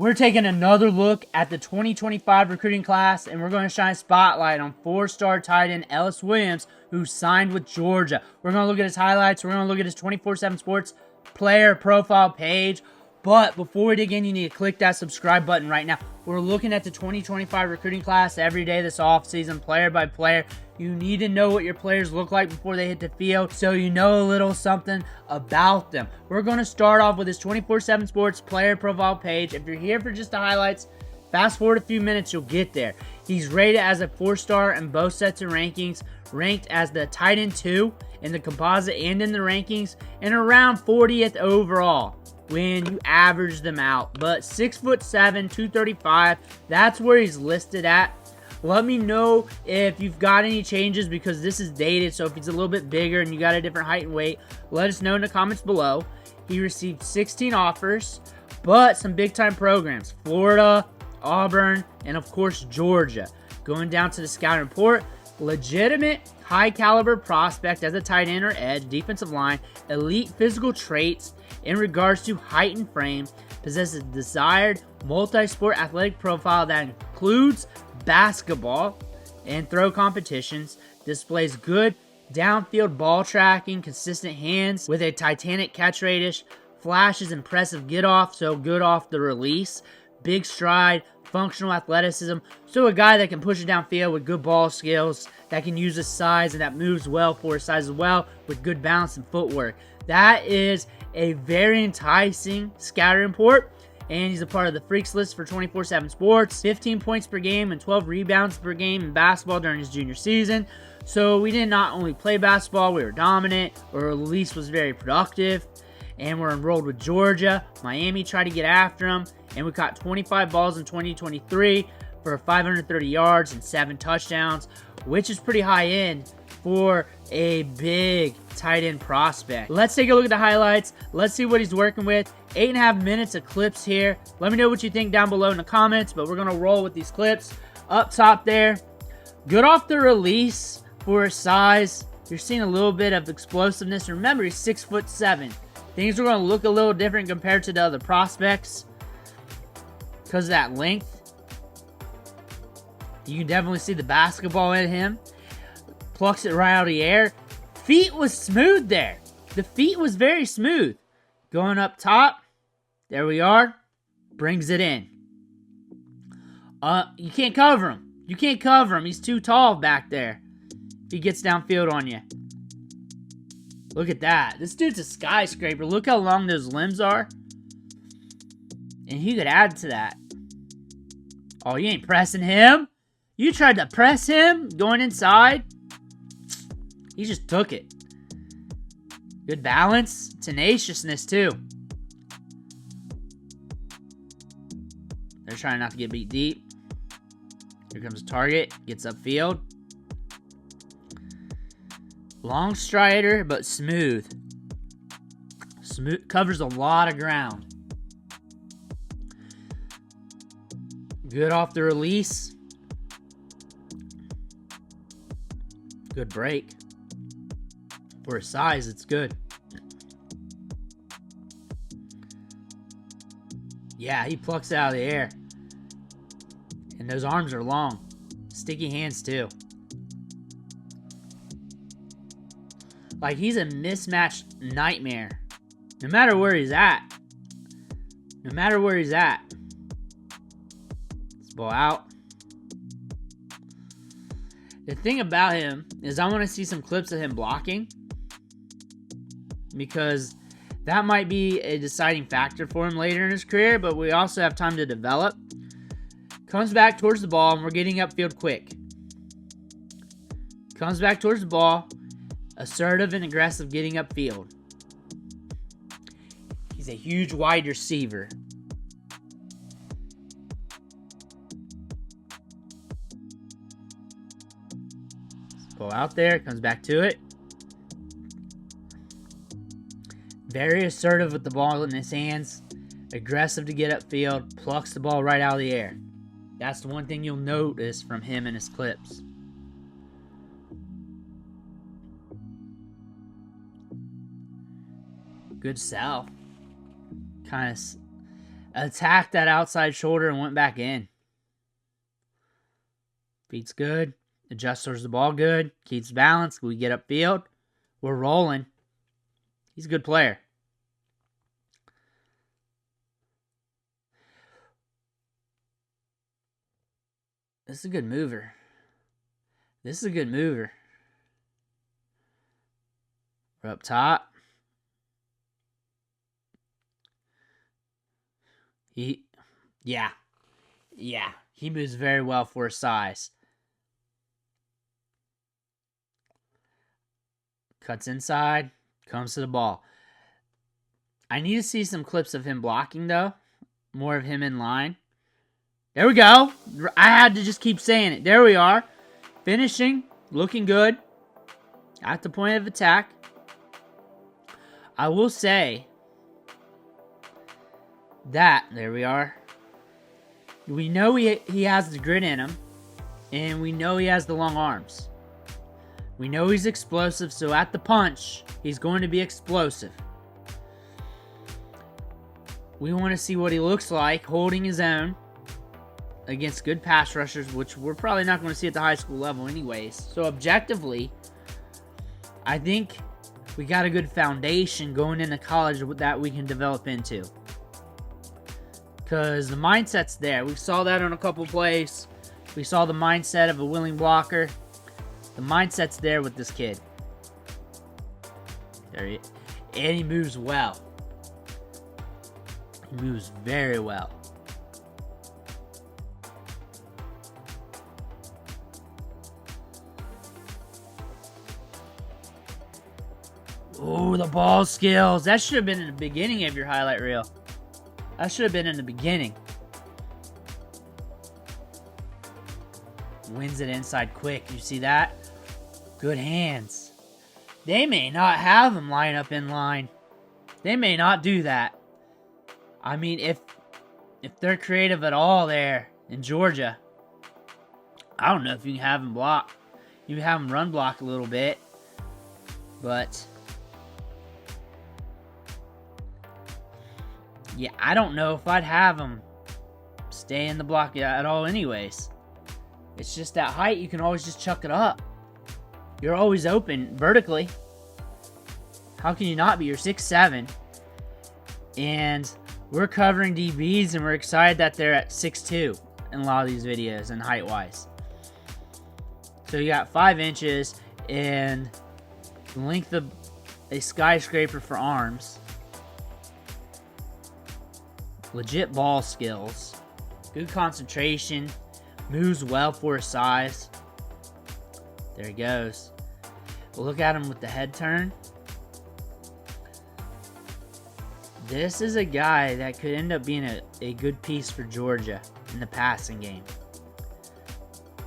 We're taking another look at the 2025 recruiting class, and we're going to shine a spotlight on four-star tight end Elyiss Williams, who signed with Georgia. We're going to look at his highlights. We're going to look at his 24/7 Sports player profile page. But before we dig in, you need to click that subscribe button right now. We're looking at the 2025 recruiting class every day this offseason, player by player. You need to know what your players look like before they hit the field, so you know a little something about them. We're going to start off with his 24/7 Sports player profile page. If you're here for just the highlights, fast forward a few minutes, you'll get there. He's rated as a 4-star in both sets of rankings, ranked as the tight end 2 in the composite and in the rankings, and around 40th overall when you average them out. But 6'7", 235, that's where he's listed at. Let me know if you've got any changes, because this is dated, so if he's a little bit bigger and you got a different height and weight, let us know in the comments below. He received 16 offers, but some big-time programs: Florida, Auburn, and of course Georgia. Going down to the scouting report, legitimate high-caliber prospect as a tight end or edge, defensive line, elite physical traits in regards to height and frame, possesses desired multi-sport athletic profile that includes basketball and throw competitions, displays good downfield ball tracking, consistent hands with a Titanic catch radius, flashes impressive get off, so good off the release, big stride, functional athleticism, so a guy that can push it downfield with good ball skills, that can use his size and that moves well for his size as well, with good balance and footwork. That is a very enticing scouting report, and he's a part of the Freaks list for 24/7 Sports. 15 points per game and 12 rebounds per game in basketball during his junior season. So we did not only play basketball, we were dominant, or at least was very productive. And we're enrolled with Georgia. Miami tried to get after him, and we caught 25 balls in 2023 for 530 yards and 7 touchdowns, which is pretty high end for a big tight end prospect. Let's take a look at the highlights. Let's see what he's working with. 8.5 minutes of clips here. Let me know what you think down below in the comments, but we're going to roll with these clips. Up top there, good off the release for his size. You're seeing a little bit of explosiveness. Remember, he's 6'7". Things are going to look a little different compared to the other prospects because of that length. You can definitely see the basketball in him. Plucks it right out of the air. Feet was smooth there. The feet was very smooth. Going up top. There we are. Brings it in. You can't cover him. You can't cover him. He's too tall back there. If he gets downfield on you. Look at that. This dude's a skyscraper. Look how long those limbs are. And he could add to that. Oh, you ain't pressing him. You tried to press him going inside. He just took it. Good balance. Tenaciousness, too. They're trying not to get beat deep. Here comes a target. Gets upfield. Long strider, but smooth. Smooth. Covers a lot of ground. Good off the release. Good break. For his size, it's good. Yeah, he plucks it out of the air. And those arms are long. Sticky hands, too. Like, he's a mismatched nightmare. No matter where he's at. No matter where he's at. Let's ball out. The thing about him is I want to see some clips of him blocking, because that might be a deciding factor for him later in his career, but we also have time to develop. Comes back towards the ball, and we're getting upfield quick. Comes back towards the ball, assertive and aggressive getting upfield. He's a huge wide receiver. Ball out there, comes back to it. Very assertive with the ball in his hands. Aggressive to get upfield. Plucks the ball right out of the air. That's the one thing you'll notice from him in his clips. Good sell. Kind of attacked that outside shoulder and went back in. Feet's good. Adjusts towards the ball good. Keeps balance. We get upfield. We're rolling. He's a good player. This is a good mover. This is a good mover. We're up top. Yeah. He moves very well for his size. Cuts inside. Comes to the ball. I need to see some clips of him blocking, though. More of him in line. There we go. I had to just keep saying it. There we are. Finishing. Looking good. At the point of attack. I will say that, there we are. We know he has the grit in him. And we know he has the long arms. We know he's explosive, so at the punch, he's going to be explosive. We want to see what he looks like holding his own against good pass rushers, which we're probably not going to see at the high school level anyways. So objectively, I think we got a good foundation going into college that we can develop into. Because the mindset's there. We saw that on a couple plays. We saw the mindset of a willing blocker. The mindset's there with this kid. And he moves well. He moves very well. Ooh, the ball skills. That should have been in the beginning of your highlight reel. That should have been in the beginning. Wins it inside quick. You see that? Good hands. They may not have him line up in line. They may not do that. I mean, if they're creative at all there in Georgia, I don't know if you can have him block. You can have him run block a little bit. But yeah, I don't know if I'd have him stay in the block at all anyways. It's just that height, you can always just chuck it up. You're always open vertically. How can you not be? You're 6'7". And we're covering DBs, and we're excited that they're at 6'2" in a lot of these videos and height-wise. So you got 5 inches and the length of a skyscraper for arms. Legit ball skills. Good concentration. Moves well for his size. There he goes. Look at him with the head turn. This is a guy that could end up being a good piece for Georgia in the passing game.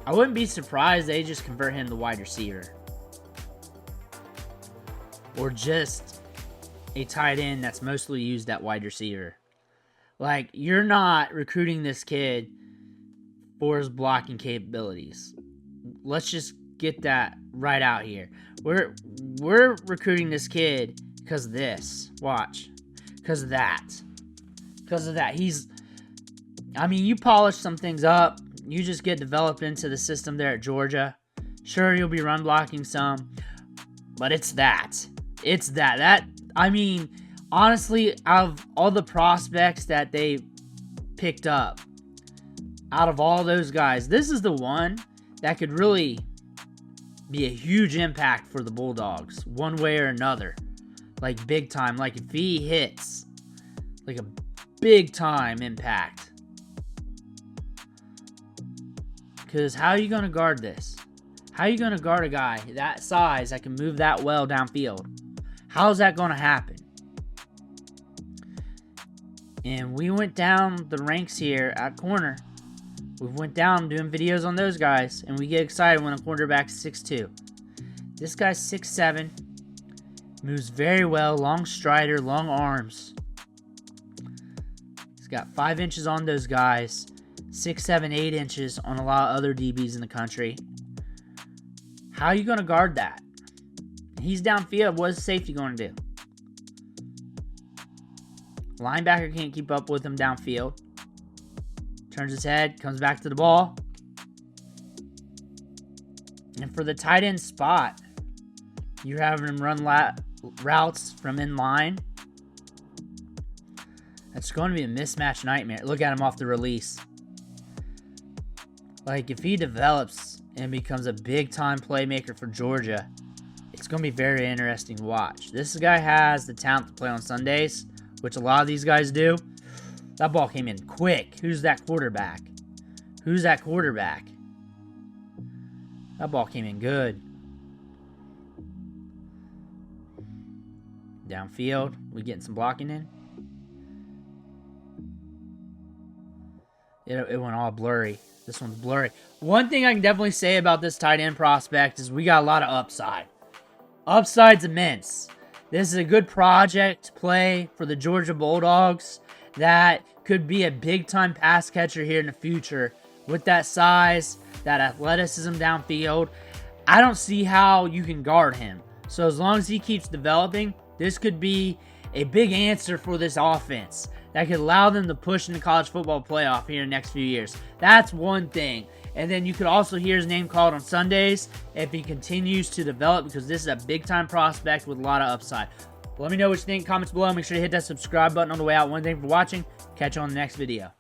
I wouldn't be surprised they just convert him to wide receiver. Or just a tight end that's mostly used at wide receiver. Like, you're not recruiting this kid for his blocking capabilities. Let's just get that right out here. We're recruiting this kid because of this. Watch. Because of that. Because of that. You polish some things up. You just get developed into the system there at Georgia. Sure, you'll be run blocking some. But it's that. It's that. Honestly, out of all the prospects that they picked up, out of all those guys, this is the one that could really be a huge impact for the Bulldogs, one way or another. Like, big time. Like, if he hits, like a big time impact. Because how are you going to guard this? How are you going to guard a guy that size that can move that well downfield? How's that going to happen? And we went down the ranks here at corner. We went down doing videos on those guys, and we get excited when a quarterback's 6'2". This guy's 6'7". Moves very well. Long strider, long arms. He's got 5 inches on those guys. 6'7", 8 inches on a lot of other DBs in the country. How are you going to guard that? He's downfield. What is the safety going to do? Linebacker can't keep up with him downfield. Turns his head, comes back to the ball. And for the tight end spot, you're having him run routes from in line. That's going to be a mismatch nightmare. Look at him off the release. Like, if he develops and becomes a big-time playmaker for Georgia, it's going to be very interesting to watch. This guy has the talent to play on Sundays, which a lot of these guys do. That ball came in quick. Who's that quarterback? Who's that quarterback? That ball came in good. Downfield. We getting some blocking in? It went all blurry. This one's blurry. One thing I can definitely say about this tight end prospect is we got a lot of upside. Upside's immense. This is a good project play for the Georgia Bulldogs that could be a big-time pass catcher here in the future. With that size, that athleticism downfield, I don't see how you can guard him. So as long as he keeps developing, this could be a big answer for this offense that could allow them to push in the college football playoff here in the next few years. That's one thing. And then you could also hear his name called on Sundays if he continues to develop, because this is a big-time prospect with a lot of upside. Let me know what you think. Comments below. Make sure to hit that subscribe button on the way out. One thing for watching. Catch you on the next video.